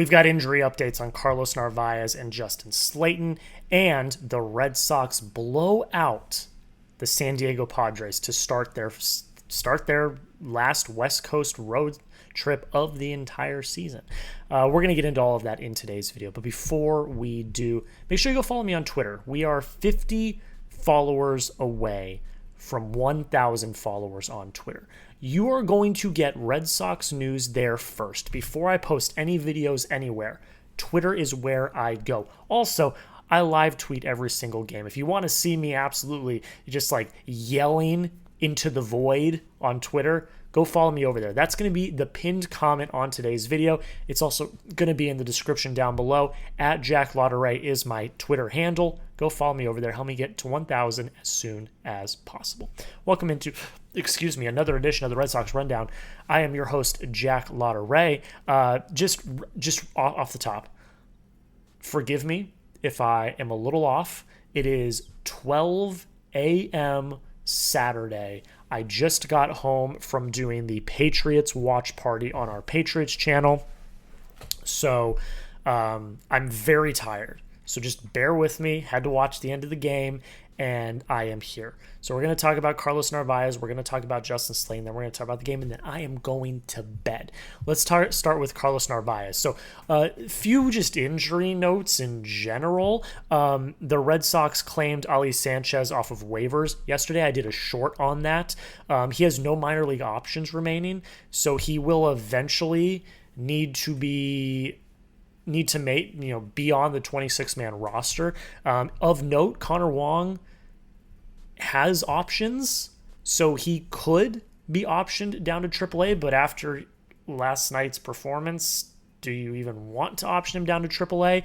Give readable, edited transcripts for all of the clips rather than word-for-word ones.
We've got injury updates on Carlos Narvaez and Justin Slaten, and the Red Sox blow out the San Diego Padres to start their last West Coast road trip of the entire season. We're going to get into all of that in today's video, but before we do, make sure you go follow me on Twitter. We are 50 followers away from 1,000 followers on Twitter. You are going to get Red Sox news there first. Before I post any videos anywhere, Twitter is where I go. Also, I live tweet every single game. If you want to see me absolutely just like yelling into the void on Twitter, go follow me over there. That's going to be the pinned comment on today's video. It's also going to be in the description down below. @JackLauderay is my Twitter handle. Go follow me over there. Help me get to 1,000 as soon as possible. Welcome into, another edition of the Red Sox Rundown. I am your host, Jack Lauderay. Just off the top, forgive me if I am a little off. It is 12 a.m. Saturday. I just got home from doing the Patriots watch party on our Patriots channel. So I'm very tired. So just bear with me. Had to watch the end of the game, and I am here. So we're going to talk about Carlos Narvaez. We're going to talk about Justin Slaten. Then we're going to talk about the game, and then I am going to bed. Let's start with Carlos Narvaez. So few just injury notes in general. The Red Sox claimed Ali Sanchez off of waivers. Yesterday I did a short on that. He has no minor league options remaining, so he will eventually need to be be on the 26-man roster. Of note, Connor Wong has options, so he could be optioned down to AAA, but after last night's performance, do you even want to option him down to AAA?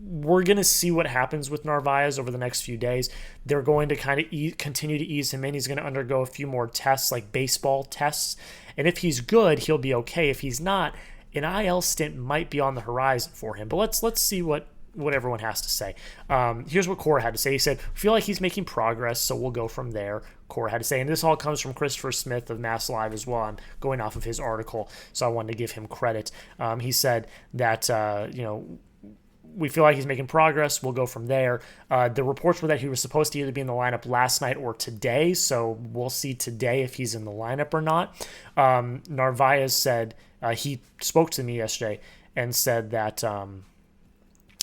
We're going to see what happens with Narvaez over the next few days. They're going to kind of continue to ease him in. He's going to undergo a few more tests, like baseball tests, and if he's good, he'll be okay. If he's not, an IL stint might be on the horizon for him. But let's see what everyone has to say. Here's what Cora had to say. He said, "We feel like he's making progress, so we'll go from there." Cora had to say, and this all comes from Christopher Smith of Mass Live as well. I'm going off of his article, so I wanted to give him credit. He said that we feel like he's making progress. We'll go from there. The reports were that he was supposed to either be in the lineup last night or today, so we'll see today if he's in the lineup or not. Narvaez said he spoke to me yesterday and said that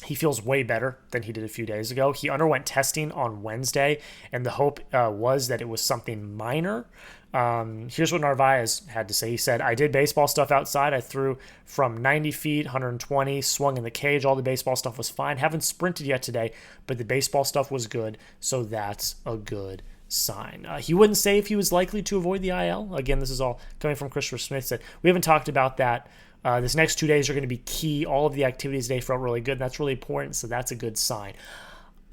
he feels way better than he did a few days ago. He underwent testing on Wednesday, and the hope was that it was something minor. Here's what Narvaez had to say. He said, "I did baseball stuff outside. I threw from 90 feet, 120, swung in the cage. All the baseball stuff was fine. Haven't sprinted yet today, but the baseball stuff was good, so that's a good sign." He wouldn't say if he was likely to avoid the IL. Again, this is all coming from Christopher Smith. Said, "We haven't talked about that. This next 2 days are going to be key. All of the activities today felt really good. And that's really important, so that's a good sign."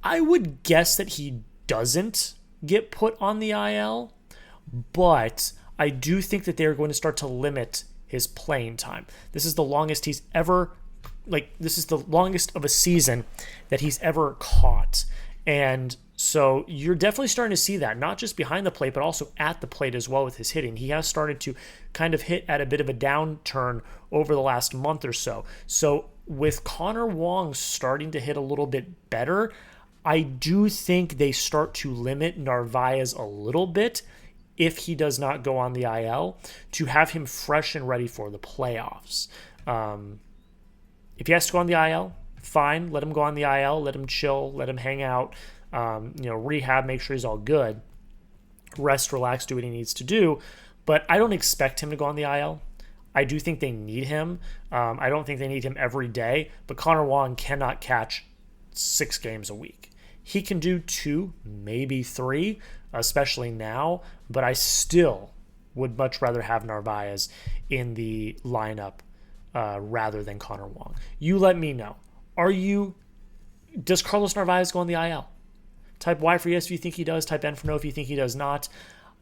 I would guess that he doesn't get put on the IL, but I do think that they're going to start to limit his playing time. This is the longest he's ever, this is the longest of a season that he's ever caught. And so you're definitely starting to see that, not just behind the plate, but also at the plate as well with his hitting. He has started to kind of hit at a bit of a downturn over the last month or so. So with Connor Wong starting to hit a little bit better, I do think they start to limit Narvaez a little bit if he does not go on the IL, to have him fresh and ready for the playoffs. If he has to go on the IL, fine, let him go on the IL, let him chill, let him hang out, rehab, make sure he's all good, rest, relax, do what he needs to do. But I don't expect him to go on the IL. I do think they need him. I don't think they need him every day, but Connor Wong cannot catch 6 games a week. He can do 2, maybe 3, especially now, but I still would much rather have Narvaez in the lineup rather than Connor Wong. You let me know. Does Carlos Narvaez go on the IL? Type Y for yes if you think he does. Type N for no if you think he does not.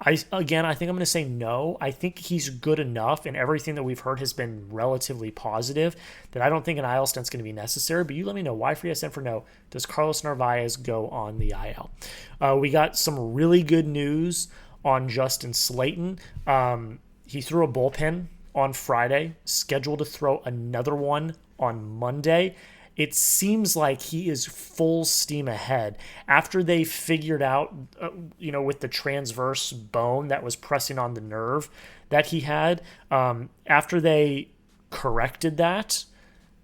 I think I'm going to say no. I think he's good enough, and everything that we've heard has been relatively positive, that I don't think an IL stint's going to be necessary. But you let me know. Y for yes, N for no. Does Carlos Narvaez go on the IL? We got some really good news on Justin Slaten. He threw a bullpen on Friday, scheduled to throw another one on Monday. It seems like he is full steam ahead after they figured out, with the transverse bone that was pressing on the nerve that he had. After they corrected that,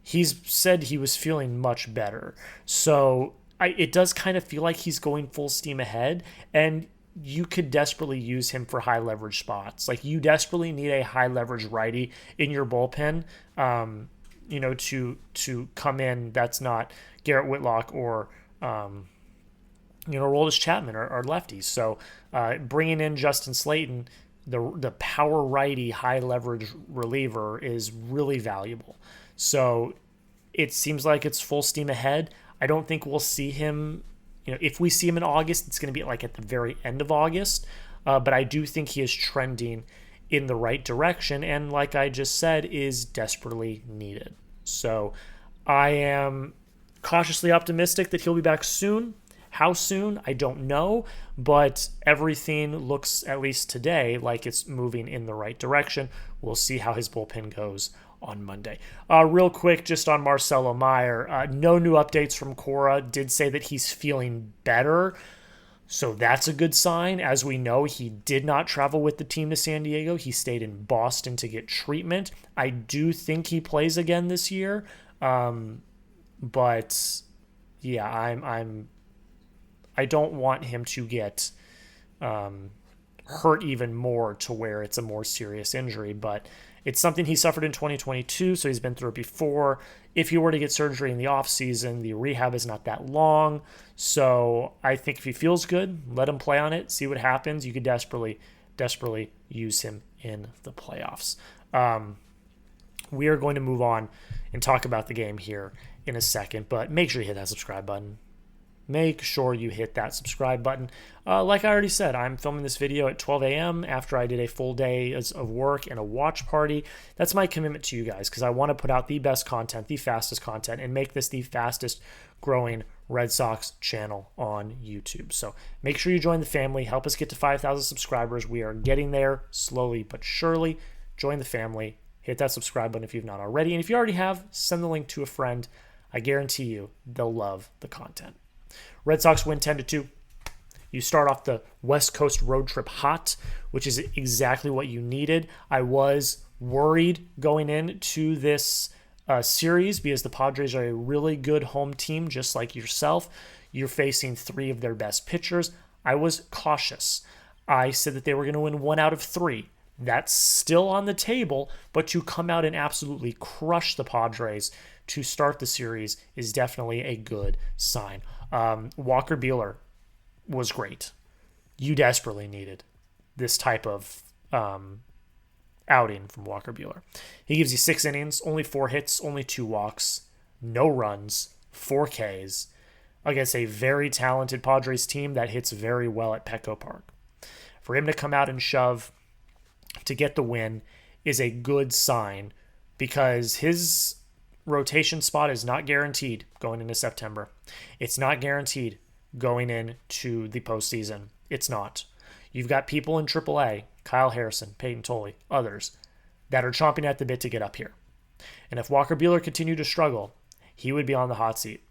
he's said he was feeling much better. So it does kind of feel like he's going full steam ahead, and you could desperately use him for high leverage spots. Like, you desperately need a high leverage righty in your bullpen, to come in that's not Garrett Whitlock or, Aroldis Chapman or lefties. So bringing in Justin Slaten, the power righty high leverage reliever, is really valuable. So it seems like it's full steam ahead. I don't think we'll see him. If we see him in August, it's going to be like at the very end of August. But I do think he is trending in the right direction, and like I just said, is desperately needed. So I am cautiously optimistic that he'll be back soon. How soon, I don't know, but everything looks, at least today, like it's moving in the right direction. We'll see how his bullpen goes on Monday. Real quick, just on Marcelo Mayer, no new updates from Cora. Did say that he's feeling better, so that's a good sign. As we know, he did not travel with the team to San Diego. He stayed in Boston to get treatment. I do think he plays again this year, but yeah, I don't want him to get hurt even more to where it's a more serious injury, but it's something he suffered in 2022, so he's been through it before. If he were to get surgery in the offseason, the rehab is not that long, so I think if he feels good, let him play on it, see what happens. You could desperately use him in the playoffs. We are going to move on and talk about the game here in a second, but make sure you hit that subscribe button. Make sure you hit that subscribe button. Like I already said, I'm filming this video at 12 a.m. after I did a full day of work and a watch party. That's my commitment to you guys, because I want to put out the best content, the fastest content, and make this the fastest growing Red Sox channel on YouTube. So make sure you join the family. Help us get to 5,000 subscribers. We are getting there slowly but surely. Join the family. Hit that subscribe button if you've not already. And if you already have, send the link to a friend. I guarantee you they'll love the content. Red Sox win 10-2. You start off the West Coast road trip hot, which is exactly what you needed. I was worried going into this series because the Padres are a really good home team, just like yourself. You're facing three of their best pitchers. I was cautious. I said that they were going to win 1 out of 3. That's still on the table, but to come out and absolutely crush the Padres to start the series is definitely a good sign. Walker Buehler was great. You desperately needed this type of outing from Walker Buehler. He gives you 6 innings, only 4 hits, only 2 walks, no runs, 4 Ks against a very talented Padres team that hits very well at Petco Park. For him to come out and shove to get the win is a good sign, because his rotation spot is not guaranteed going into September. It's not guaranteed going into the postseason. It's not. You've got people in AAA, Kyle Harrison, Peyton Tolley, others, that are chomping at the bit to get up here. And if Walker Buehler continued to struggle, he would be on the hot seat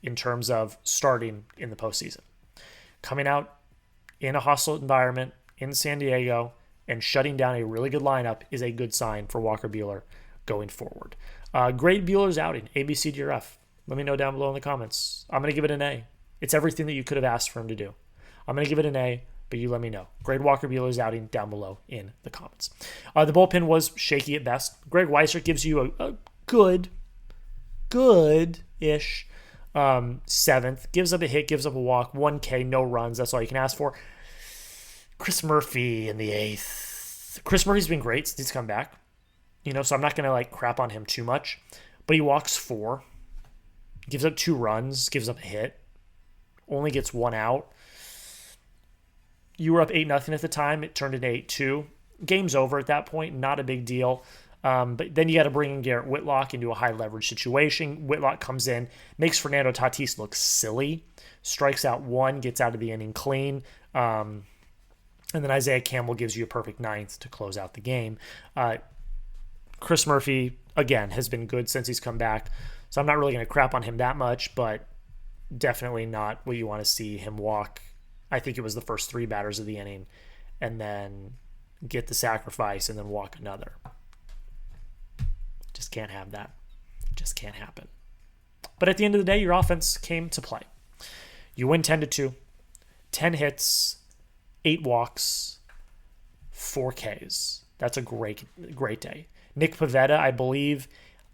in terms of starting in the postseason. Coming out in a hostile environment in San Diego and shutting down a really good lineup is a good sign for Walker Buehler going forward. Grade Buehler's outing, A, B, C, D, or F. Let me know down below in the comments. I'm going to give it an A. It's everything that you could have asked for him to do. I'm going to give it an A, but you let me know. Grade Walker Buehler's outing down below in the comments. The bullpen was shaky at best. Greg Weissert gives you a good-ish 7th. Gives up a hit, gives up a walk, 1K, no runs. That's all you can ask for. Chris Murphy in the 8th. Chris Murphy's been great since he's come back. So I'm not going to crap on him too much. But he walks 4. Gives up 2 runs, gives up a hit. Only gets 1 out. You were up 8-0 at the time. It turned into 8-2. Game's over at that point. Not a big deal. But then you got to bring in Garrett Whitlock into a high leverage situation. Whitlock comes in, makes Fernando Tatis look silly. Strikes out 1, gets out of the inning clean. And then Isaiah Campbell gives you a perfect 9th to close out the game. Chris Murphy, again, has been good since he's come back. So I'm not really going to crap on him that much, but definitely not what you want to see him walk. I think it was the first 3 batters of the inning and then get the sacrifice and then walk another. Just can't have that. Just can't happen. But at the end of the day, your offense came to play. You win 10-2, 10 hits, 8 walks, 4 Ks. That's a great day. Nick Pivetta, I believe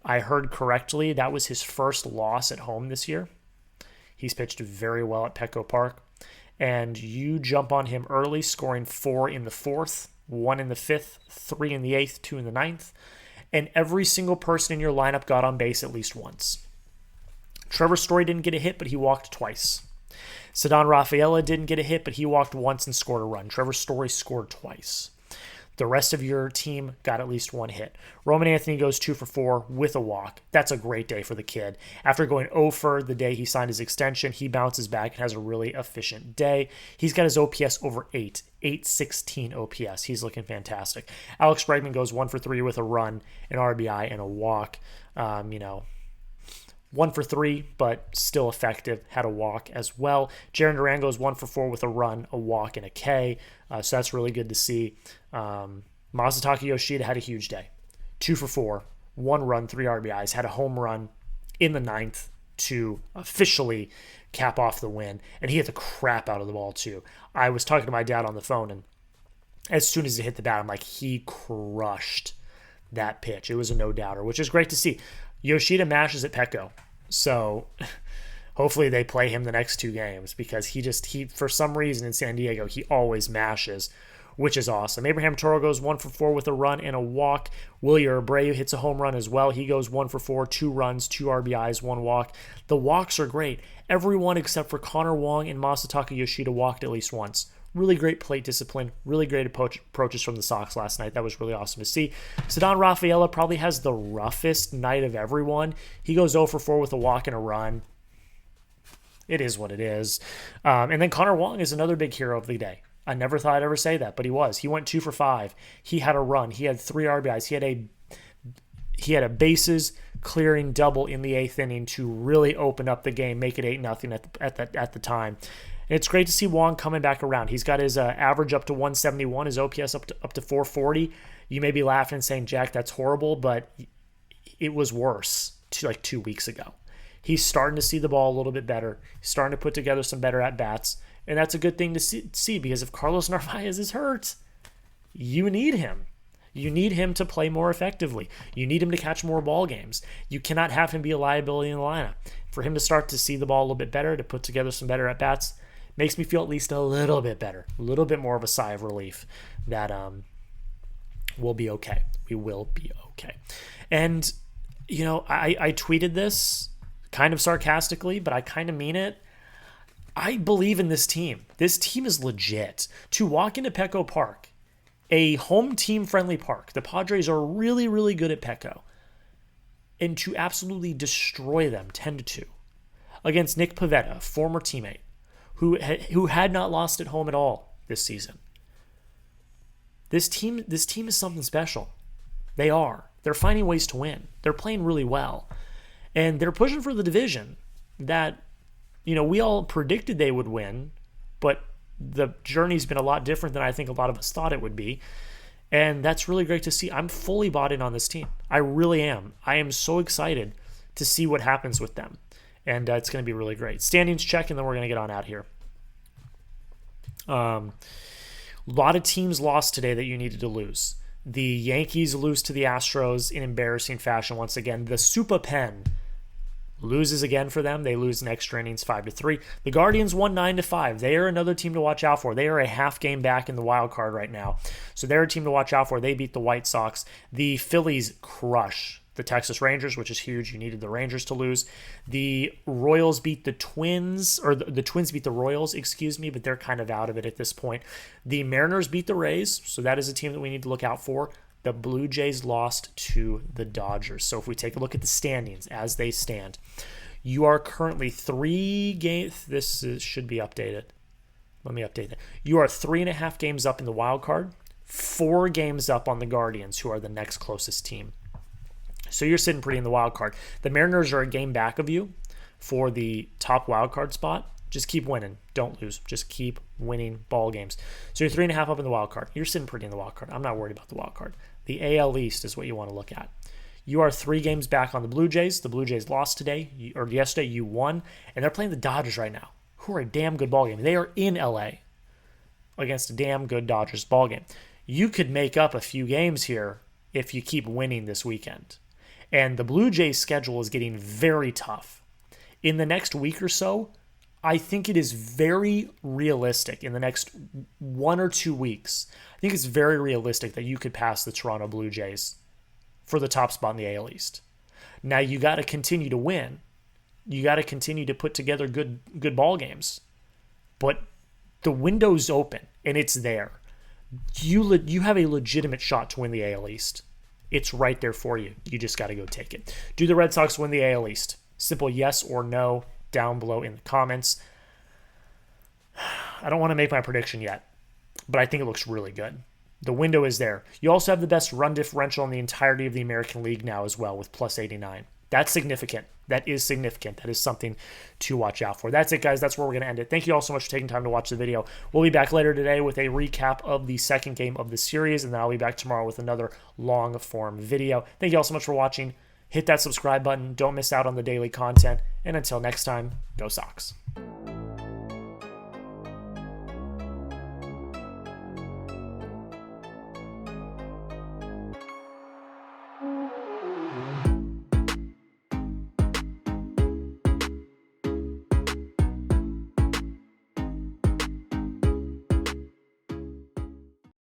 I heard correctly, that was his first loss at home this year. He's pitched very well at Petco Park. And you jump on him early, scoring 4 in the 4th, 1 in the 5th, 3 in the 8th, 2 in the 9th. And every single person in your lineup got on base at least once. Trevor Story didn't get a hit, but he walked twice. Ceddanne Rafaela didn't get a hit, but he walked once and scored a run. Trevor Story scored twice. The rest of your team got at least 1 hit. Roman Anthony goes 2 for 4 with a walk. That's a great day for the kid. After going 0 for the day he signed his extension, he bounces back and has a really efficient day. He's got his OPS over 816 OPS. He's looking fantastic. Alex Bregman goes 1 for 3 with a run, an RBI, and a walk. 1 for 3, but still effective. Had a walk as well. Jarren Duran goes 1 for 4 with a run, a walk, and a K. So that's really good to see. Masataka Yoshida had a huge day. 2 for 4, 1 run, 3 RBIs. Had a home run in the 9th to officially cap off the win. And he hit the crap out of the ball too. I was talking to my dad on the phone, and as soon as it hit the bat, I'm like, he crushed that pitch. It was a no-doubter, which is great to see. Yoshida mashes at Petco. So hopefully they play him the next 2 games because he for some reason in San Diego, he always mashes, which is awesome. Abraham Toro goes 1 for 4 with a run and a walk. Wilyer Abreu hits a home run as well. He goes 1 for 4, 2 runs, 2 RBIs, 1 walk. The walks are great. Everyone except for Connor Wong and Masataka Yoshida walked at least once. Really great plate discipline, really great approaches from the Sox last night. That was really awesome to see. Ceddanne Rafaela probably has the roughest night of everyone. He goes 0 for 4 with a walk and a run. It is what it is. And then Connor Wong is another big hero of the day. I never thought I'd ever say that, but he was. He went 2 for 5. He had a run. He had 3 RBIs. He had a bases clearing double in the 8th inning to really open up the game, make it 8-0 at the time. And it's great to see Wong coming back around. He's got his average up to 171, his OPS up to 440. You may be laughing and saying, Jack, that's horrible, but it was worse 2 weeks ago. He's starting to see the ball a little bit better. He's starting to put together some better at-bats. And that's a good thing to see because if Carlos Narvaez is hurt, you need him. You need him to play more effectively. You need him to catch more ball games. You cannot have him be a liability in the lineup. For him to start to see the ball a little bit better, to put together some better at-bats, makes me feel at least a little bit better, a little bit more of a sigh of relief that we'll be okay. We will be okay. And, I tweeted this kind of sarcastically, but I kind of mean it. I believe in this team. This team is legit. To walk into Petco Park, a home team-friendly park, the Padres are really, really good at Petco, and to absolutely destroy them 10-2 against Nick Pivetta, former teammate, who had not lost at home at all this season. This team is something special. They are. They're finding ways to win. They're playing really well. And they're pushing for the division that, we all predicted they would win, but the journey's been a lot different than I think a lot of us thought it would be. And that's really great to see. I'm fully bought in on this team. I really am. I am so excited to see what happens with them. And it's going to be really great. Standings check, and then we're going to get on out here. A lot of teams lost today that you needed to lose. The Yankees lose to the Astros in embarrassing fashion once again. The Super Pen loses again for them. They lose in extra innings 5-3. The Guardians won 9-5. They are another team to watch out for. They are a half game back in the wild card right now. So they're a team to watch out for. They beat the White Sox. The Phillies crush the Texas Rangers, which is huge. You needed the Rangers to lose. The Royals beat the Twins, or the Twins beat the Royals, but they're kind of out of it at this point. The Mariners beat the Rays, so that is a team that we need to look out for. The Blue Jays lost to the Dodgers. So if we take a look at the standings as they stand, you are currently 3 games. Should be updated. Let me update that. You are 3.5 games up in the wild card, 4 games up on the Guardians, who are the next closest team. So you're sitting pretty in the wild card. The Mariners are a game back of you for the top wild card spot. Just keep winning. Don't lose. Just keep winning ball games. So you're 3.5 up in the wild card. You're sitting pretty in the wild card. I'm not worried about the wild card. The AL East is what you want to look at. You are 3 games back on the Blue Jays. The Blue Jays lost today, or yesterday. You won, and they're playing the Dodgers right now, who are a damn good ball game. They are in LA against a damn good Dodgers ball game. You could make up a few games here if you keep winning this weekend. And the Blue Jays schedule is getting very tough. In the next week or so, I think it is very realistic in the next 1 or 2 weeks. I think it's very realistic that you could pass the Toronto Blue Jays for the top spot in the AL East. Now, you got to continue to win. You got to continue to put together good ball games. But the window's open, and it's there. You have a legitimate shot to win the AL East. It's right there for you. You just got to go take it. Do the Red Sox win the AL East? Simple yes or no down below in the comments. I don't want to make my prediction yet, but I think it looks really good. The window is there. You also have the best run differential in the entirety of the American League now as well with plus 89. That's significant. That is significant. That is something to watch out for. That's it, guys. That's where we're going to end it. Thank you all so much for taking time to watch the video. We'll be back later today with a recap of the second game of the series, and then I'll be back tomorrow with another long-form video. Thank you all so much for watching. Hit that subscribe button. Don't miss out on the daily content. And until next time, go Sox.